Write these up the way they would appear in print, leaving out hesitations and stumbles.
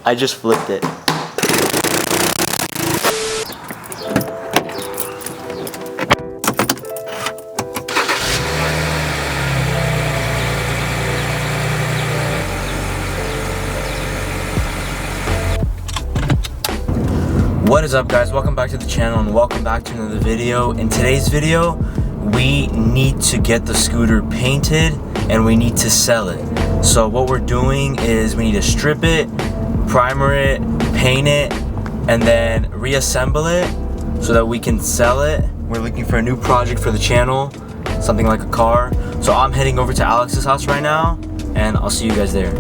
I just flipped it. What is up, guys? Welcome back to the channel and welcome back to another video. In today's video, we need to get the scooter painted and we need to sell it. So what we're doing is we need to strip it, primer it, paint it, and then reassemble it so that we can sell it. We're looking for a new project for the channel, something like a car. So I'm heading over to Alex's house right now and I'll see you guys there.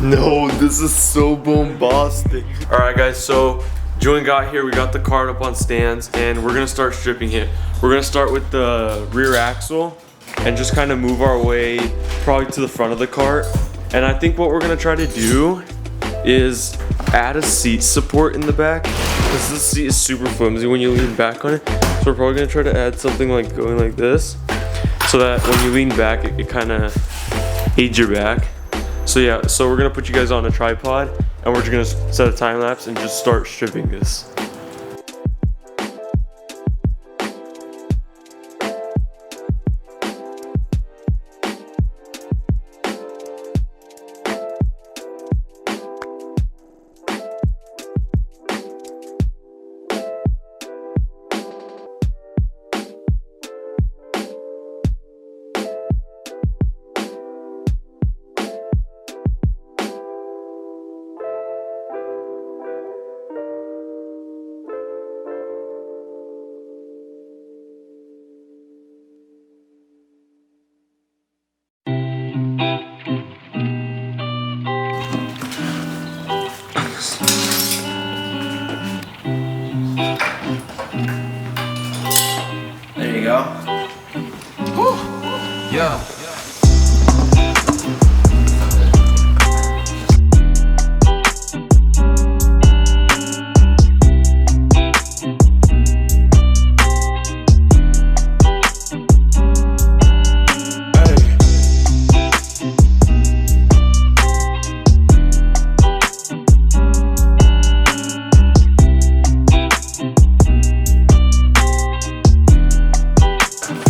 No, this is so bombastic. All right, guys, so Julian got here. We got the cart up on stands and we're gonna start stripping it. We're gonna start with the rear axle and just kind of move our way probably to the front of the cart. And I think what we're gonna try to do is add a seat support in the back, because this seat is super flimsy when you lean back on it. So we're probably gonna try to add something like going like this, so that when you lean back, it kind of aids your back. So yeah, so we're gonna put you guys on a tripod and we're just gonna set a time lapse and just start stripping this. There you go. Woo. Yeah.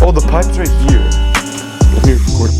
Oh, the pipe's right here. Let me record.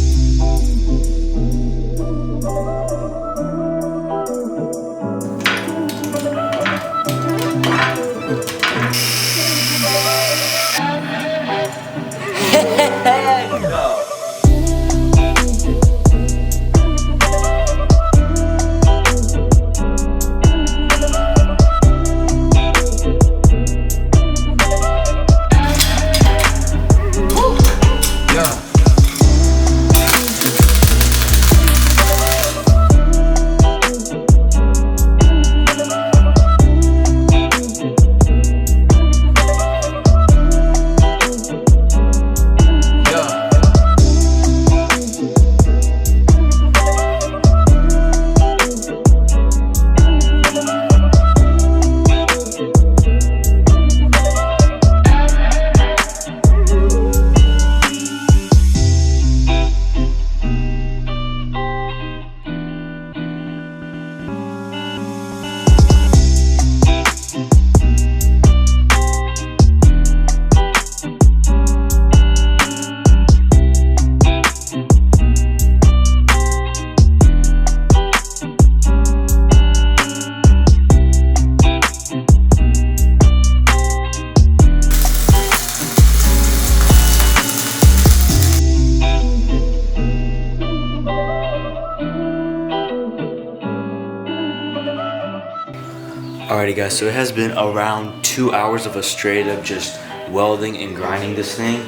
Alrighty guys, so it has been around 2 hours of us straight up just welding and grinding this thing.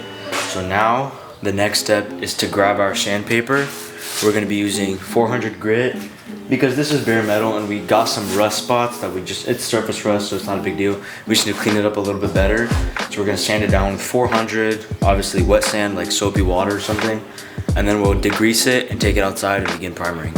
So now the next step is to grab our sandpaper. We're going to be using 400 grit because this is bare metal and we got some rust spots that it's surface rust, so it's not a big deal. We just need to clean it up a little bit better. So we're going to sand it down with 400, obviously wet sand like soapy water or something. and then we'll degrease it and take it outside and begin primering.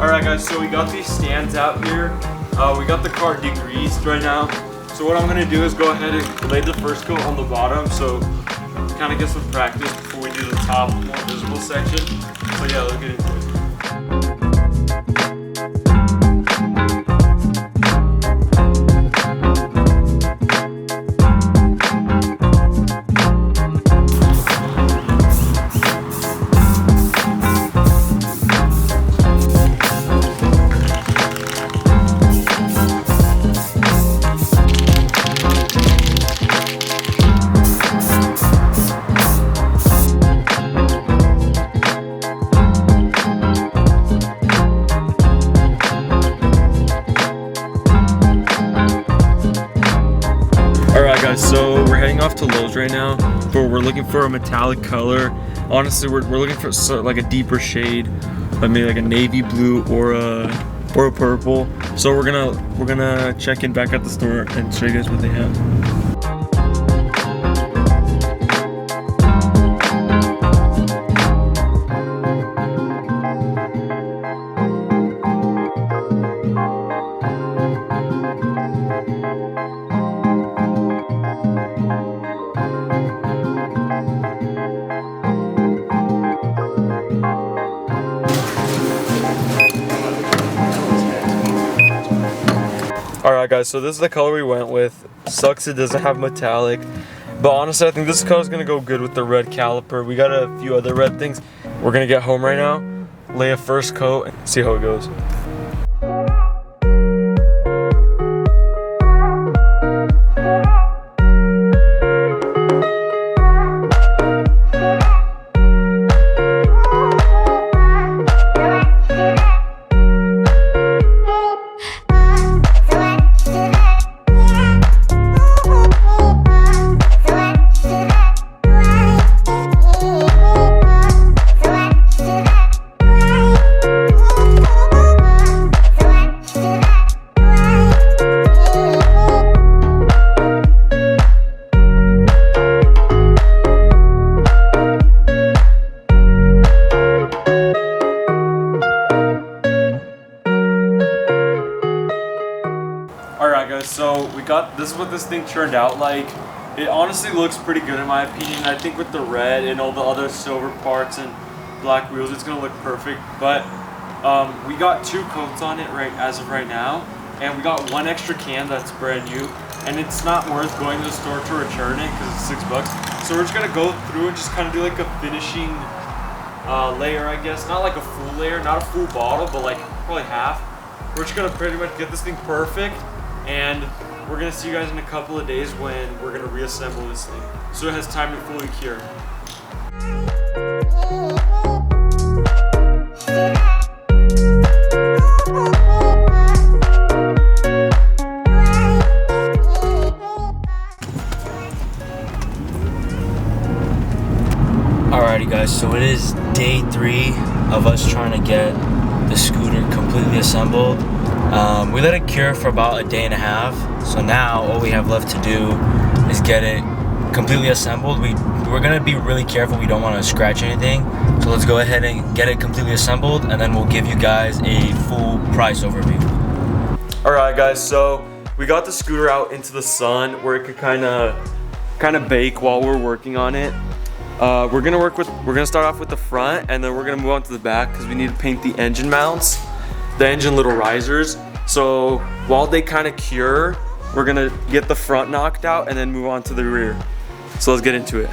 Alright guys, so we got these stands out here. We got the car degreased right now. So what I'm going to do is go ahead and lay the first coat on the bottom, so kind of get some practice before we do the top, more visible section. So yeah, let's get into it. Alright guys, so we're heading off to Lowe's right now, but we're looking for a metallic color. Honestly, we're looking for like a deeper shade, like maybe like a navy blue or a purple. So we're gonna check in back at the store and show you guys what they have. Alright guys, so this is the color we went with. Sucks it doesn't have metallic, but honestly I think this color is going to go good with the red caliper. We got a few other red things. We're going to get home right now, lay a first coat, and see how it goes. Alright guys, so this is what this thing turned out like. It honestly looks pretty good in my opinion. I think with the red and all the other silver parts and black wheels, it's gonna look perfect. But we got 2 coats on it as of right now, and we got 1 extra can that's brand new, and it's not worth going to the store to return it because it's $6. So we're just gonna go through and just kind of do like a finishing layer, I guess. Not like a full layer, not a full bottle, but like probably half. We're just gonna pretty much get this thing perfect, and we're gonna see you guys in a couple of days when we're gonna reassemble this thing, so it has time to fully cure. Alrighty guys, so it is day 3 of us trying to get the scooter completely assembled. We let it cure for about a day and a half, so now all we have left to do is get it completely assembled. We're gonna be really careful, we don't want to scratch anything, so let's go ahead and get it completely assembled, and then we'll give you guys a full price overview. Alright guys, so we got the scooter out into the sun where it could kind of bake while we're working on it. We're gonna start off with the front, and then we're gonna move on to the back because we need to paint the engine mounts, the engine little risers. So while they kind of cure, we're gonna get the front knocked out and then move on to the rear. So let's get into it.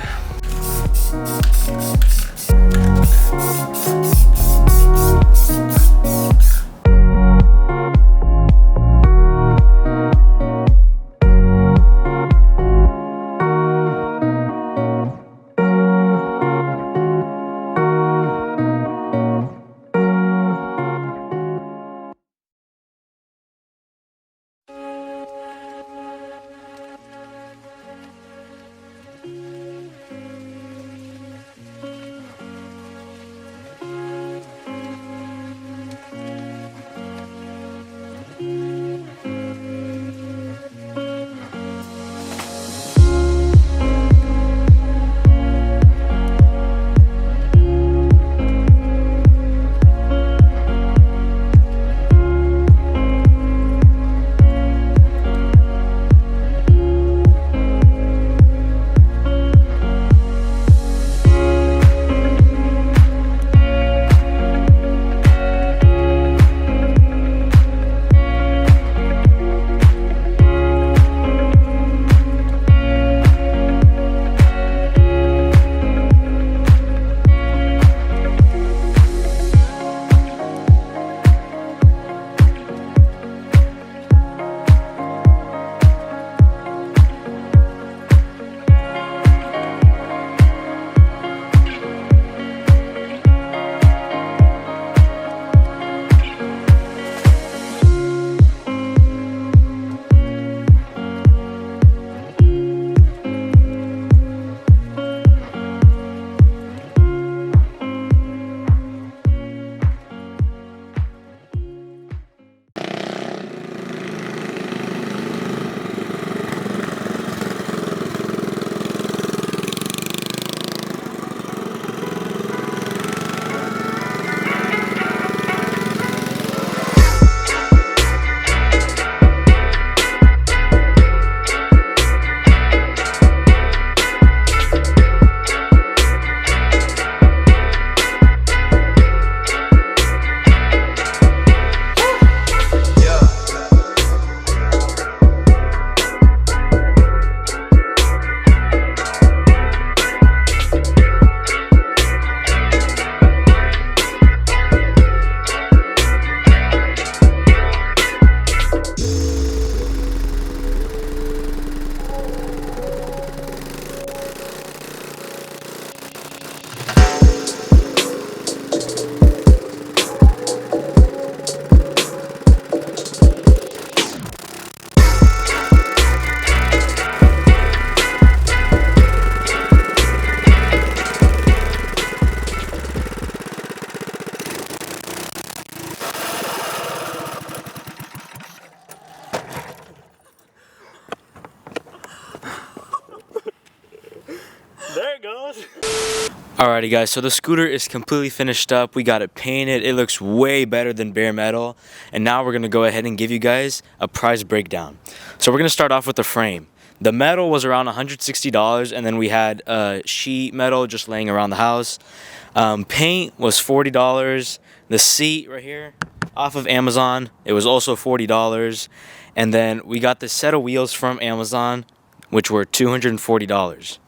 There it goes. Alrighty guys, so the scooter is completely finished up. We got it painted. It looks way better than bare metal. And now we're gonna go ahead and give you guys a price breakdown. So we're gonna start off with the frame. The metal was around $160, and then we had sheet metal just laying around the house. Paint was $40. The seat right here off of Amazon, it was also $40. And then we got the set of wheels from Amazon, which were $240.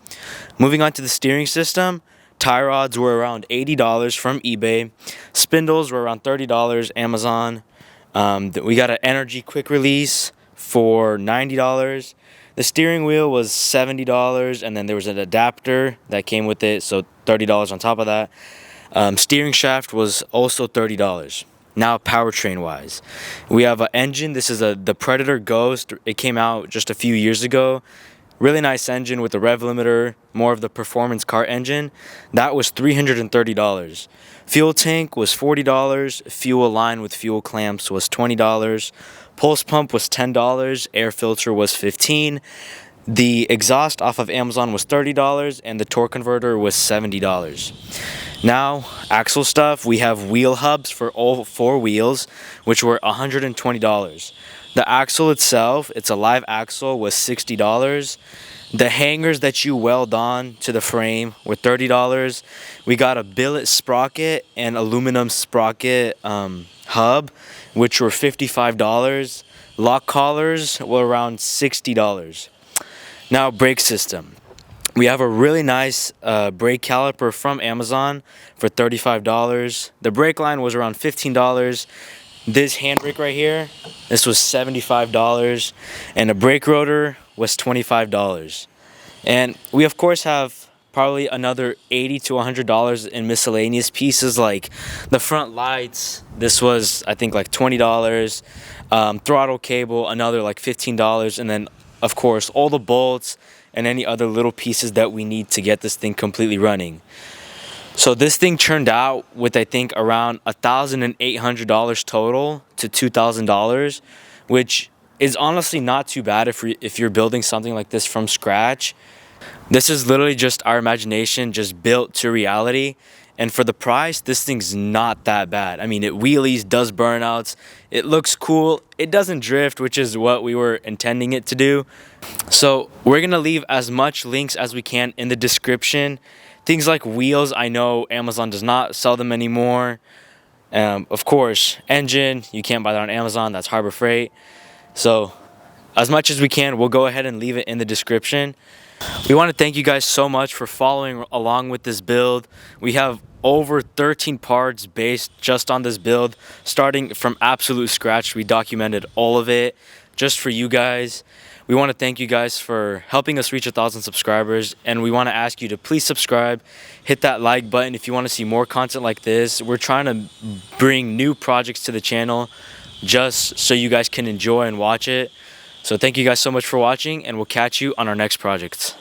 Moving on to the steering system, tie rods were around $80 from eBay. Spindles were around $30 Amazon. We got an energy quick release for $90. The steering wheel was $70, and then there was an adapter that came with it, so $30 on top of that. Steering shaft was also $30. Now powertrain wise, we have an engine. This is the Predator Ghost. It came out just a few years ago. Really nice engine with the rev limiter, more of the performance car engine. That was $330. Fuel tank was $40. Fuel line with fuel clamps was $20. Pulse pump was $10. Air filter was $15. The exhaust off of Amazon was $30 and the torque converter was $70. Now, axle stuff, we have wheel hubs for all 4 wheels, which were $120. The axle itself, it's a live axle, was $60. The hangers that you weld on to the frame were $30. We got a billet sprocket and aluminum sprocket hub, which were $55. Lock collars were around $60. Now, brake system. We have a really nice brake caliper from Amazon for $35. The brake line was around $15. This handbrake right here, this was $75. And the brake rotor was $25. And we of course have probably another $80 to $100 in miscellaneous pieces, like the front lights. This was, I think, like $20. Throttle cable, another like $15. And then of course all the bolts and any other little pieces that we need to get this thing completely running. So this thing turned out with, I think, around $1,800 total to $2,000, which is honestly not too bad if you're building something like this from scratch. This is literally just our imagination just built to reality. And for the price, this thing's not that bad. I mean, it wheelies, does burnouts, it looks cool, it doesn't drift, which is what we were intending it to do. So we're gonna leave as much links as we can in the description. Things like wheels, I know Amazon does not sell them anymore. Of course, engine, you can't buy that on Amazon, that's Harbor Freight. So as much as we can, we'll go ahead and leave it in the description. We want to thank you guys so much for following along with this build. We have over 13 parts based just on this build, starting from absolute scratch. We documented all of it just for you guys. We want to thank you guys for helping us reach 1,000 subscribers, and we want to ask you to please subscribe, hit that like button if you want to see more content like this. We're trying to bring new projects to the channel just so you guys can enjoy and watch it. So thank you guys so much for watching, and we'll catch you on our next project.